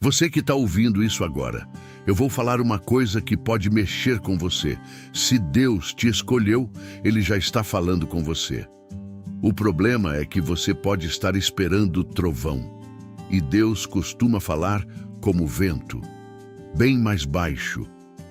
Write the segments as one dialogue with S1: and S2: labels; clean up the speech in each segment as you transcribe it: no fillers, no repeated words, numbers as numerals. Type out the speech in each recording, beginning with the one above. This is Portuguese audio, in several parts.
S1: Você que está ouvindo isso agora, eu vou falar uma coisa que pode mexer com você. Se Deus te escolheu, Ele já está falando com você. O problema é que você pode estar esperando o trovão. E Deus costuma falar como vento, bem mais baixo,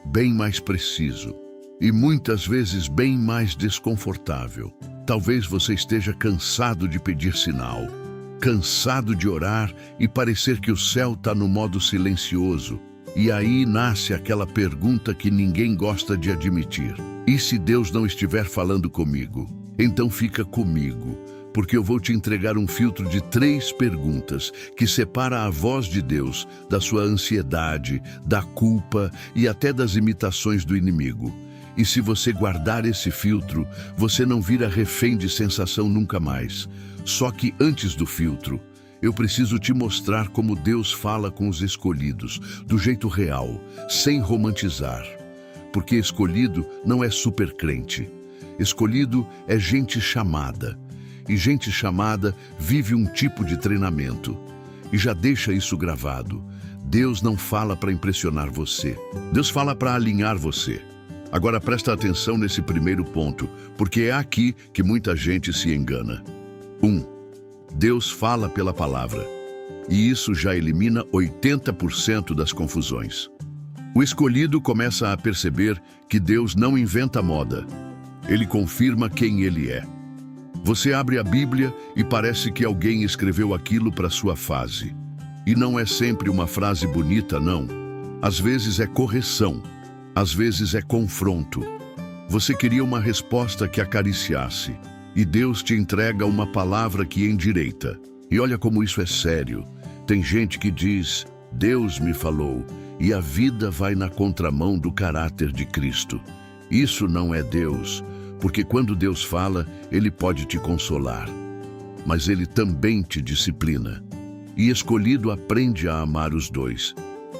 S1: bem mais preciso e muitas vezes bem mais desconfortável. Talvez você esteja cansado de pedir sinal, cansado de orar e parecer que o céu está no modo silencioso. E aí nasce aquela pergunta que ninguém gosta de admitir. E se Deus não estiver falando comigo? Então fica comigo, porque eu vou te entregar um filtro de 3 perguntas que separa a voz de Deus da sua ansiedade, da culpa e até das imitações do inimigo. E se você guardar esse filtro, você não vira refém de sensação nunca mais. Só que antes do filtro, eu preciso te mostrar como Deus fala com os escolhidos, do jeito real, sem romantizar. Porque escolhido não é super crente. Escolhido é gente chamada. E gente chamada vive um tipo de treinamento. E já deixa isso gravado. Deus não fala para impressionar você. Deus fala para alinhar você. Agora presta atenção nesse primeiro ponto, porque é aqui que muita gente se engana. 1. Deus fala pela palavra. E isso já elimina 80% das confusões. O escolhido começa a perceber que Deus não inventa moda. Ele confirma quem Ele é. Você abre a Bíblia e parece que alguém escreveu aquilo para sua fase. E não é sempre uma frase bonita, não. Às vezes é correção. Às vezes é confronto. Você queria uma resposta que acariciasse. E Deus te entrega uma palavra que endireita. E olha como isso é sério. Tem gente que diz, Deus me falou, e a vida vai na contramão do caráter de Cristo. Isso não é Deus, porque quando Deus fala, Ele pode te consolar. Mas Ele também te disciplina. E escolhido aprende a amar os dois.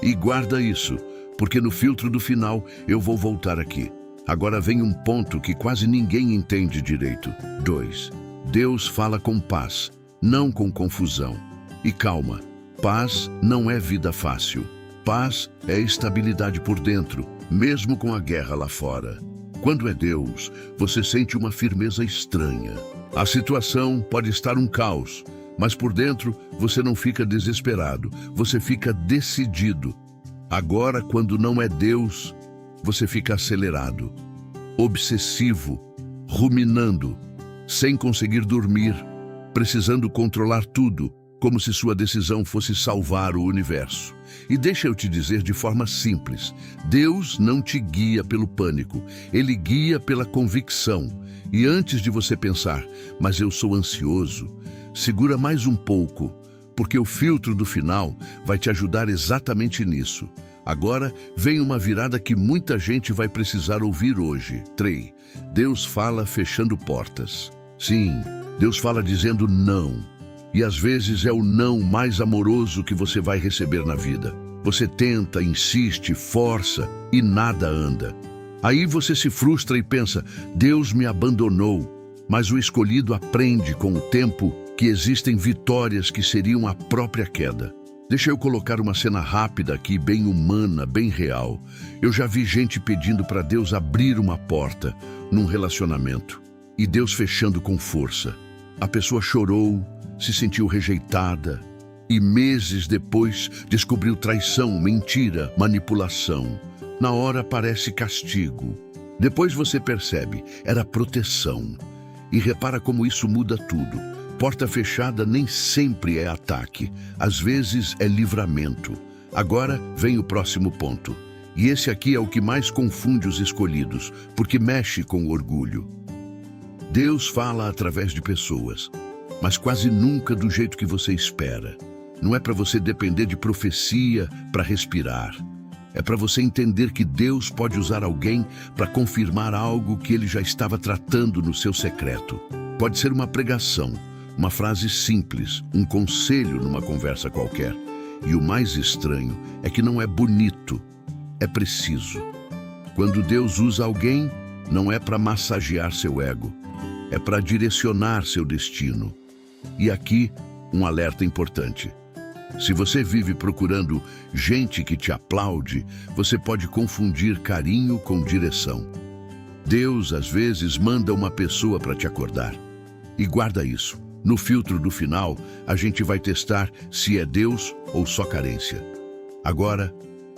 S1: E guarda isso, porque no filtro do final eu vou voltar aqui. Agora vem um ponto que quase ninguém entende direito. 2. Deus fala com paz, não com confusão. E calma, paz não é vida fácil. Paz é estabilidade por dentro, mesmo com a guerra lá fora. Quando é Deus, você sente uma firmeza estranha. A situação pode estar um caos, mas por dentro você não fica desesperado, você fica decidido. Agora, quando não é Deus, você fica acelerado, obsessivo, ruminando, sem conseguir dormir, precisando controlar tudo, como se sua decisão fosse salvar o universo. E deixa eu te dizer de forma simples, Deus não te guia pelo pânico, Ele guia pela convicção. E antes de você pensar, mas eu sou ansioso, segura mais um pouco, porque o filtro do final vai te ajudar exatamente nisso. Agora vem uma virada que muita gente vai precisar ouvir hoje. 3. Deus fala fechando portas. Sim, Deus fala dizendo não. E às vezes é o não mais amoroso que você vai receber na vida. Você tenta, insiste, força e nada anda. Aí você se frustra e pensa, Deus me abandonou. Mas o escolhido aprende com o tempo que existem vitórias que seriam a própria queda. Deixa eu colocar uma cena rápida aqui, bem humana, bem real. Eu já vi gente pedindo para Deus abrir uma porta num relacionamento e Deus fechando com força. A pessoa chorou, se sentiu rejeitada e meses depois descobriu traição, mentira, manipulação. Na hora parece castigo. Depois você percebe, era proteção. E repara como isso muda tudo. Porta fechada nem sempre é ataque, às vezes é livramento. Agora vem o próximo ponto. E esse aqui é o que mais confunde os escolhidos, porque mexe com o orgulho. Deus fala através de pessoas, mas quase nunca do jeito que você espera. Não é para você depender de profecia para respirar. É para você entender que Deus pode usar alguém para confirmar algo que Ele já estava tratando no seu secreto. Pode ser uma pregação, uma frase simples, um conselho numa conversa qualquer. E o mais estranho é que não é bonito, é preciso. Quando Deus usa alguém, não é para massagear seu ego, é para direcionar seu destino. E aqui, um alerta importante. Se você vive procurando gente que te aplaude, você pode confundir carinho com direção. Deus, às vezes, manda uma pessoa para te acordar. E guarda isso. No filtro do final, a gente vai testar se é Deus ou só carência. Agora,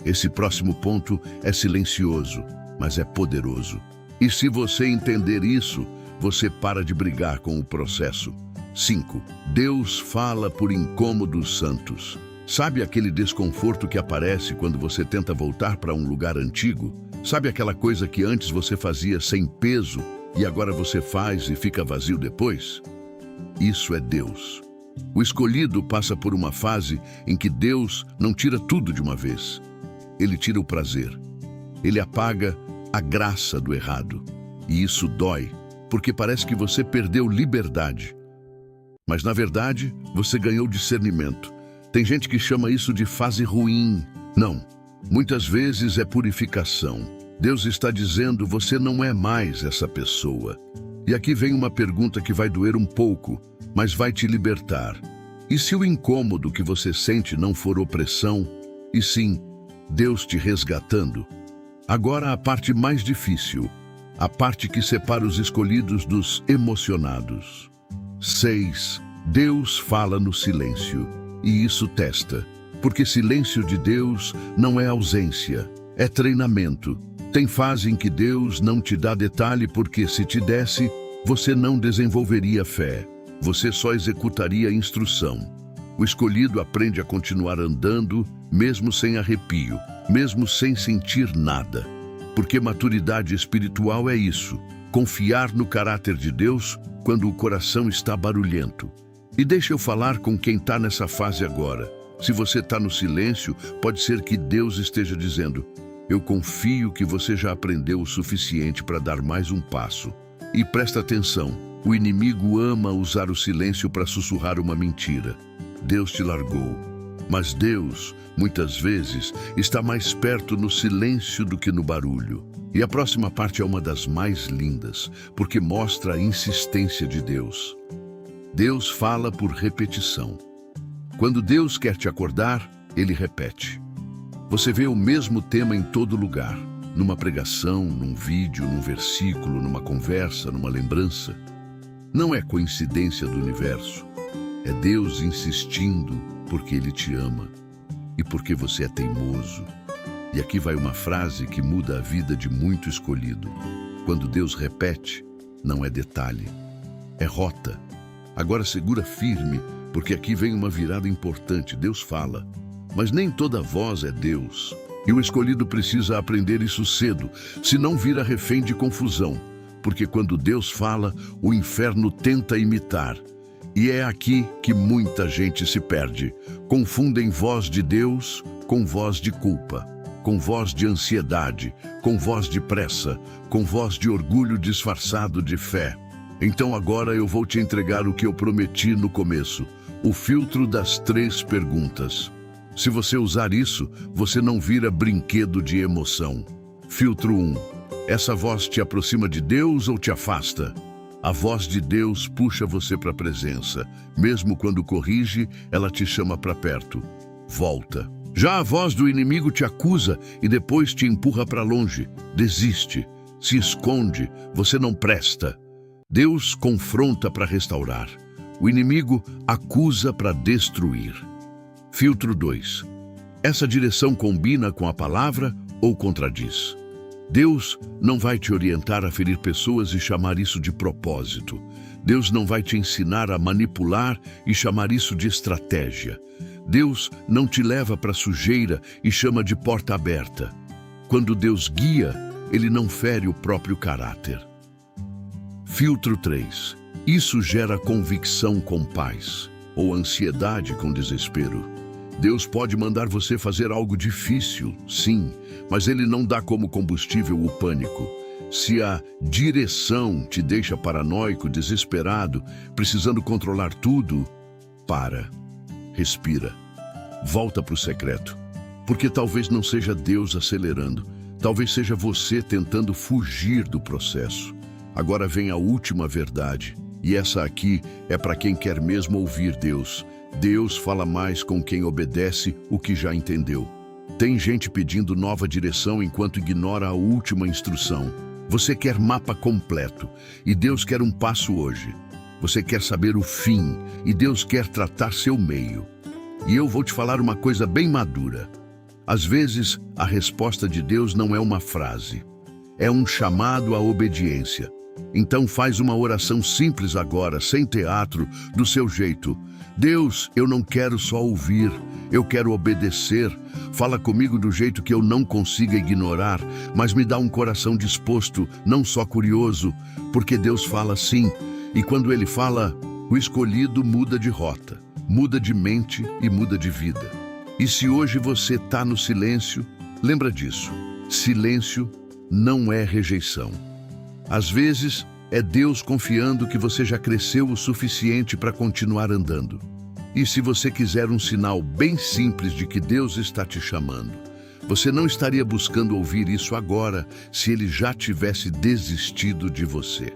S1: esse próximo ponto é silencioso, mas é poderoso. E se você entender isso, você para de brigar com o processo. 5. Deus fala por incômodos santos. Sabe aquele desconforto que aparece quando você tenta voltar para um lugar antigo? Sabe aquela coisa que antes você fazia sem peso e agora você faz e fica vazio depois? Isso é Deus. O escolhido passa por uma fase em que Deus não tira tudo de uma vez. Ele tira o prazer. Ele apaga a graça do errado. E isso dói, porque parece que você perdeu liberdade. Mas, na verdade, você ganhou discernimento. Tem gente que chama isso de fase ruim. Não. Muitas vezes é purificação. Deus está dizendo, você não é mais essa pessoa. E aqui vem uma pergunta que vai doer um pouco, mas vai te libertar. E se o incômodo que você sente não for opressão, e sim, Deus te resgatando? Agora a parte mais difícil, a parte que separa os escolhidos dos emocionados. 6. Deus fala no silêncio. E isso testa. Porque silêncio de Deus não é ausência, é treinamento. Tem fase em que Deus não te dá detalhe porque se te desse, você não desenvolveria fé. Você só executaria a instrução. O escolhido aprende a continuar andando, mesmo sem arrepio, mesmo sem sentir nada. Porque maturidade espiritual é isso, confiar no caráter de Deus quando o coração está barulhento. E deixa eu falar com quem está nessa fase agora. Se você está no silêncio, pode ser que Deus esteja dizendo, eu confio que você já aprendeu o suficiente para dar mais um passo. E presta atenção, o inimigo ama usar o silêncio para sussurrar uma mentira. Deus te largou. Mas Deus, muitas vezes, está mais perto no silêncio do que no barulho. E a próxima parte é uma das mais lindas, porque mostra a insistência de Deus. Deus fala por repetição. Quando Deus quer te acordar, Ele repete. Você vê o mesmo tema em todo lugar, numa pregação, num vídeo, num versículo, numa conversa, numa lembrança. Não é coincidência do universo. É Deus insistindo porque Ele te ama e porque você é teimoso. E aqui vai uma frase que muda a vida de muito escolhido. Quando Deus repete, não é detalhe, é rota. Agora segura firme, porque aqui vem uma virada importante. Deus fala, mas nem toda voz é Deus. E o escolhido precisa aprender isso cedo, senão vira refém de confusão. Porque quando Deus fala, o inferno tenta imitar. E é aqui que muita gente se perde. Confundem voz de Deus com voz de culpa, com voz de ansiedade, com voz de pressa, com voz de orgulho disfarçado de fé. Então agora eu vou te entregar o que eu prometi no começo, o filtro das 3 perguntas. Se você usar isso, você não vira brinquedo de emoção. Filtro 1. Essa voz te aproxima de Deus ou te afasta? A voz de Deus puxa você para a presença. Mesmo quando corrige, ela te chama para perto. Volta. Já a voz do inimigo te acusa e depois te empurra para longe. Desiste. Se esconde. Você não presta. Deus confronta para restaurar. O inimigo acusa para destruir. Filtro 2. Essa direção combina com a palavra ou contradiz? Deus não vai te orientar a ferir pessoas e chamar isso de propósito. Deus não vai te ensinar a manipular e chamar isso de estratégia. Deus não te leva para sujeira e chama de porta aberta. Quando Deus guia, Ele não fere o próprio caráter. Filtro 3. Isso gera convicção com paz ou ansiedade com desespero. Deus pode mandar você fazer algo difícil, sim, mas Ele não dá como combustível o pânico. Se a direção te deixa paranoico, desesperado, precisando controlar tudo, para, respira, volta para o secreto. Porque talvez não seja Deus acelerando, talvez seja você tentando fugir do processo. Agora vem a última verdade, e essa aqui é para quem quer mesmo ouvir Deus. Deus fala mais com quem obedece o que já entendeu. Tem gente pedindo nova direção enquanto ignora a última instrução. Você quer mapa completo e Deus quer um passo hoje. Você quer saber o fim e Deus quer tratar seu meio. E eu vou te falar uma coisa bem madura. Às vezes, a resposta de Deus não é uma frase. É um chamado à obediência. Então faz uma oração simples agora, sem teatro, do seu jeito. Deus, eu não quero só ouvir, eu quero obedecer. Fala comigo do jeito que eu não consiga ignorar, mas me dá um coração disposto, não só curioso, porque Deus fala sim. E quando Ele fala, o escolhido muda de rota, muda de mente e muda de vida. E se hoje você está no silêncio, lembra disso. Silêncio não é rejeição. Às vezes, é Deus confiando que você já cresceu o suficiente para continuar andando. E se você quiser um sinal bem simples de que Deus está te chamando, você não estaria buscando ouvir isso agora se Ele já tivesse desistido de você.